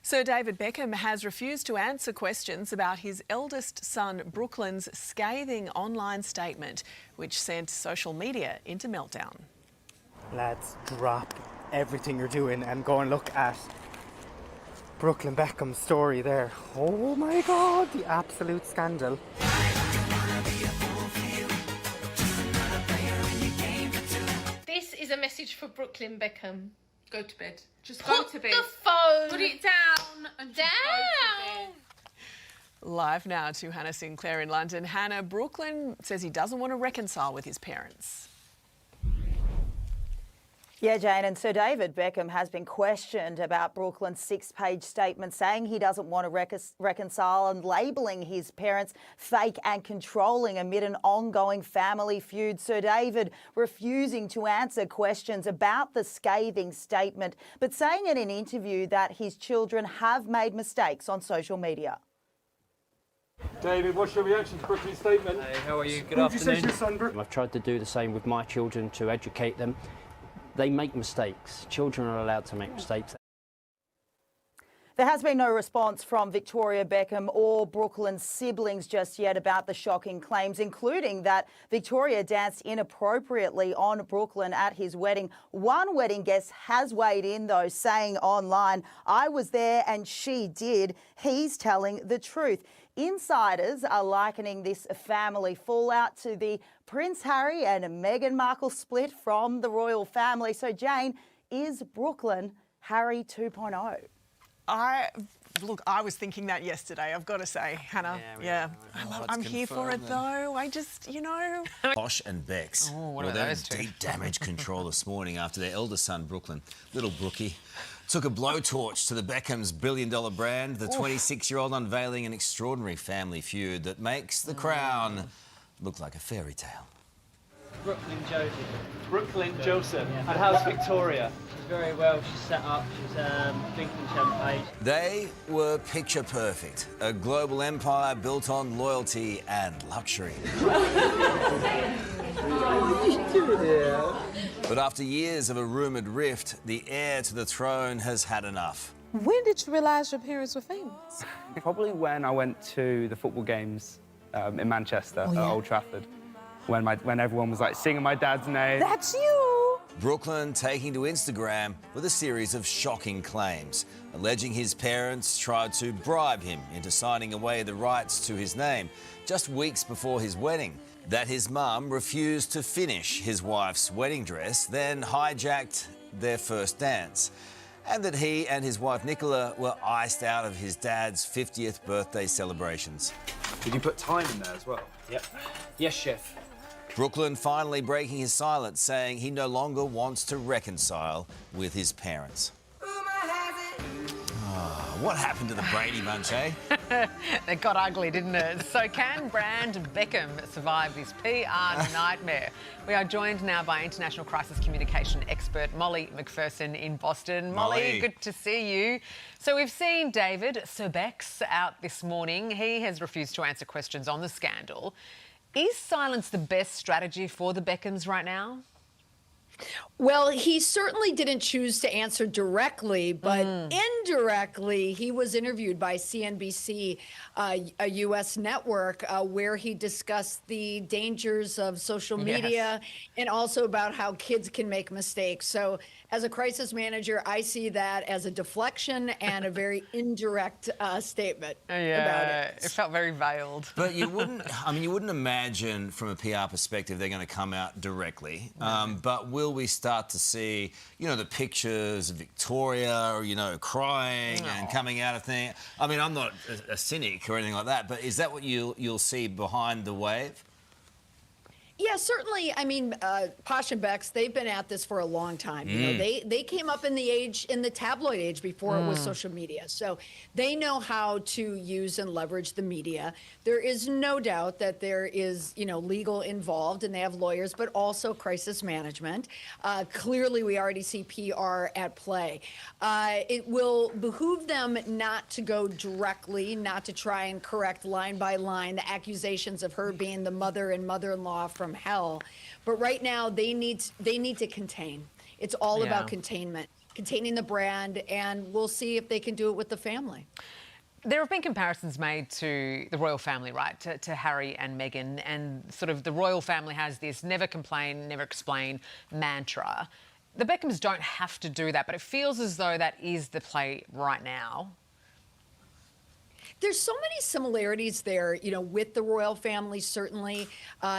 Sir David Beckham has refused to answer questions about his eldest son Brooklyn's scathing online statement, which sent social media into meltdown. Lads, drop everything you're doing and go and look at Brooklyn Beckham's story there. Oh my God, the absolute scandal. This is a message for Brooklyn Beckham. Go to bed. Just go to bed. Put the phone Put it down and just go to bed. Live now to Hannah Sinclair in London. Hannah, Brooklyn says he doesn't want to reconcile with his parents. Yeah, Jane, and Sir David Beckham has been questioned about Brooklyn's 6-page statement saying he doesn't want to reconcile and labelling his parents fake and controlling amid an ongoing family feud. Sir David refusing to answer questions about the scathing statement, but saying in an interview that his children have made mistakes on social media. David, what's your reaction to Brooklyn's statement? Hey, how are you? Good afternoon. Son, I've tried to do the same with my children to educate them. They make mistakes. Children are allowed to make mistakes. There has been no response from Victoria Beckham or Brooklyn's siblings just yet about the shocking claims, including that Victoria danced inappropriately on Brooklyn at his wedding. One wedding guest has weighed in, though, saying online, "I was there and she did. He's telling the truth." Insiders are likening this family fallout to the Prince Harry and Meghan Markle split from the royal family. So, Jane, is Brooklyn Harry 2.0? I was thinking that yesterday, I've got to say, Hannah. Yeah. I'm here for it, though. I just, Posh and Bex what were are in those two? deep damage control this morning after their eldest son, Brooklyn, little Brookie, took a blowtorch to the Beckham's billion-dollar brand, the 26-year-old unveiling an extraordinary family feud that makes the crown look like a fairy tale. Brooklyn Joseph. Brooklyn Joseph. Yeah. And how's Victoria? She's very well. She's set up. She's drinking champagne. They were picture perfect, a global empire built on loyalty and luxury. But after years of a rumoured rift, the heir to the throne has had enough. When did you realise your parents were famous? Probably when I went to the football games in Manchester at Old Trafford, when everyone was like singing my dad's name. That's you! Brooklyn taking to Instagram with a series of shocking claims, alleging his parents tried to bribe him into signing away the rights to his name just weeks before his wedding, that his mum refused to finish his wife's wedding dress, then hijacked their first dance, and that he and his wife Nicola were iced out of his dad's 50th birthday celebrations. Did you put time in there as well? Yep. Yes, chef. Brooklyn finally breaking his silence, saying he no longer wants to reconcile with his parents. Oh, what happened to the Brady bunch, eh? It got ugly, didn't it? So can Brand Beckham survive this PR nightmare? We are joined now by international crisis communication expert Molly McPherson in Boston. Molly, good to see you. So we've seen David, Sir Bex, out this morning. He has refused to answer questions on the scandal. Is silence the best strategy for the Beckhams right now? Well, he certainly didn't choose to answer directly, but indirectly, he was interviewed by CNBC, a U.S. network, where he discussed the dangers of social media and also about how kids can make mistakes. So as a crisis manager, I see that as a deflection and a very indirect statement about it. It felt very veiled. But you wouldn't imagine from a PR perspective they're going to come out directly. But will we start to see, the pictures of Victoria, crying and coming out of things? I mean, I'm not a cynic or anything like that, but is that what you'll see behind the wave? Yeah, certainly. I mean, Posh and Bex, they've been at this for a long time. They came up in the tabloid age before it was social media. So they know how to use and leverage the media. There is no doubt that there is, legal involved, and they have lawyers, but also crisis management. Clearly, we already see PR at play. It will behoove them not to go directly, not to try and correct line by line the accusations of her being the mother and mother-in-law from hell. But right now, they need to contain. It's all about containment. containing the brand, and we'll see if they can do it with the family. There have been comparisons made to the royal family, right, to Harry and Meghan, and sort of the royal family has this never complain, never explain mantra. The Beckhams don't have to do that, but it feels as though that is the play right now. There's so many similarities there, with the royal family, certainly.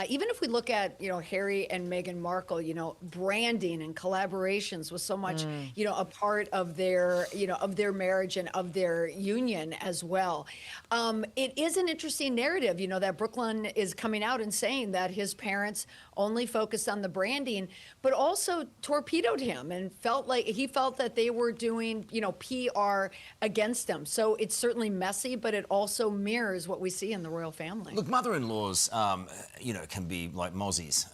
Even if we look at, Harry and Meghan Markle, branding and collaborations was so much, a part of their, of their marriage and of their union as well. It is an interesting narrative, that Brooklyn is coming out and saying that his parents only focused on the branding, but also torpedoed him and he felt that they were doing, PR against him. So it's certainly messy, but it also mirrors what we see in the royal family. Look, mother-in-laws, can be like mozzies.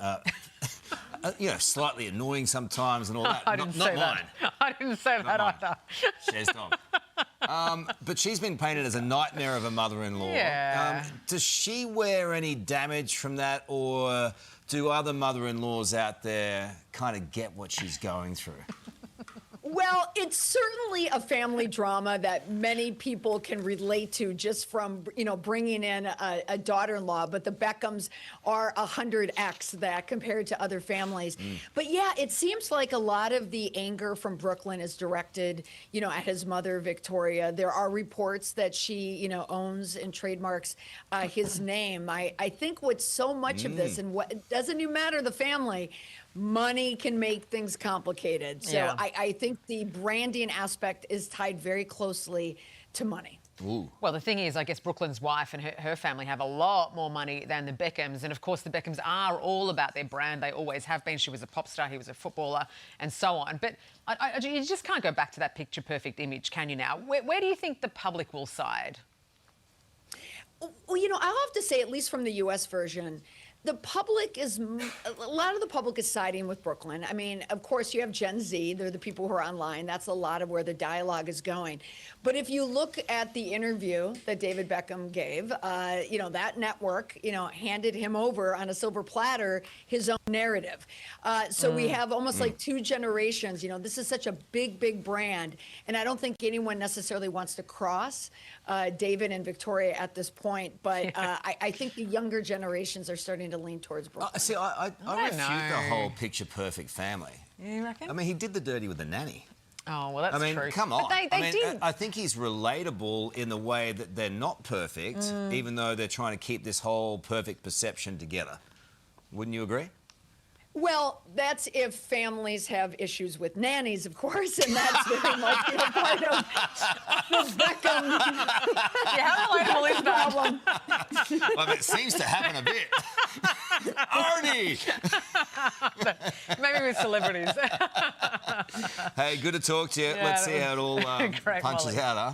Slightly annoying sometimes and all that. I didn't say that. Mine. I didn't say that either. Shares dog. But she's been painted as a nightmare of a mother-in-law. Yeah. Does she wear any damage from that, or do other mother-in-laws out there kind of get what she's going through? Well, it's certainly a family drama that many people can relate to just from, bringing in a daughter-in-law. But the Beckhams are 100x that compared to other families. But yeah, it seems like a lot of the anger from Brooklyn is directed, at his mother, Victoria. There are reports that she, owns and trademarks his name. I think what's so much of this, and what doesn't even matter the family, money can make things complicated. So Yeah. I think the branding aspect is tied very closely to money. Ooh. Well, the thing is, I guess Brooklyn's wife and her family have a lot more money than the Beckhams. And, of course, the Beckhams are all about their brand. They always have been. She was a pop star, he was a footballer, and so on. But you just can't go back to that picture-perfect image, can you now? Where do you think the public will side? Well, I'll have to say, at least from the U.S. version, a lot of the public is siding with Brooklyn. I mean, of course, you have Gen Z. They're the people who are online. That's a lot of where the dialogue is going. But if you look at the interview that David Beckham gave, that network, handed him over on a silver platter his own narrative. So we have almost like two generations. This is such a big, big brand. And I don't think anyone necessarily wants to cross David and Victoria at this point. But I think the younger generations are starting to lean towards Brooklyn. See, I refute the whole picture-perfect family. You reckon? I mean, he did the dirty with the nanny. Oh, well, that's true. Come on. But they did. I think he's relatable in the way that they're not perfect, even though they're trying to keep this whole perfect perception together. Wouldn't you agree? Well, that's if families have issues with nannies, of course, and that's very much part of the Beckham How relatable is that? problem. Well, it seems to happen a bit. Arnie! Maybe with celebrities. Hey, good to talk to you. Yeah, Let's see how it all Great, punches Molly. out, huh?